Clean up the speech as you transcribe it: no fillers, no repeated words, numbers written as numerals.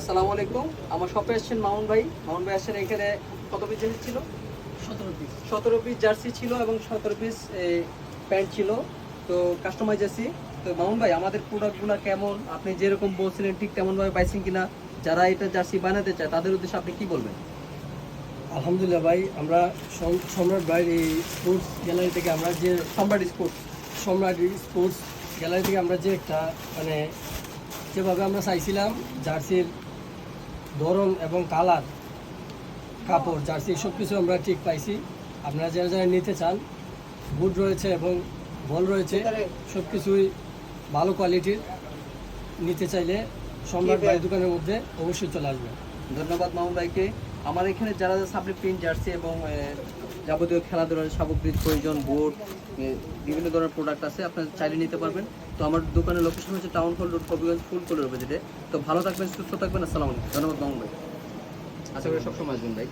আসসালামু আলাইকুম। আমার শপে এসেছেন মামুন ভাই। মামুন ভাই আসছেন এখানে কত পিস জার্সি ছিল? 17 পিস। 17 পিস জার্সি ছিল এবং 17 পিস প্যান্ট ছিল। তো কাস্টমাইজ জার্সি। তো মামুন ভাই আমাদের প্রোডাক্টগুলো কেমন, আপনি যেরকম বলছিলেন ঠিক তেমনভাবে পাইছেন কিনা? যারা এটা জার্সি বানাতে চায় তাদের উদ্দেশ্যে আপনি কি বলবেন? আলহামদুলিল্লাহ ভাই, আমরা সম্রাট ভাইয়ের এই স্পোর্টস গ্যালারি থেকে আমরা যে সম্রাট স্পোর্টস। সম্রাট স্পোর্টস গ্যালারি থেকে আমরা যে একটা মানে যেভাবে আমরা চাইছিলাম জার্সির ধরন এবং কালার, কাপড়, জার্সি সব কিছু আমরা ঠিক পাইছি। আপনারা যারা যারা নিতে চান, বুট রয়েছে এবং বল রয়েছে, সব কিছুই ভালো কোয়ালিটির। নিতে চাইলে সম্রাট ভাইয়ের দোকানের মধ্যে অবশ্যই চলে আসবেন। ধন্যবাদ মামুন ভাইকে। আমার এখানে যারা সাবলি প্রিন্ট জার্সি এবং যাবতীয় খেলাধুলার সামগ্রীর প্রয়োজন, বোর্ড, বিভিন্ন ধরনের প্রোডাক্ট আছে, আপনারা চাইলে নিতে পারবেন। তো আমার দোকানের লোকেশন হচ্ছে টাউন হল রোড, কবিগঞ্জ ফুলকলের অপোজিটে। তো ভালো থাকবেন, সুস্থ থাকবেন। আসসালামু আলাইকুম। ধন্যবাদ মামুন ভাই। আশা করি সবসময় আসবেন ভাই।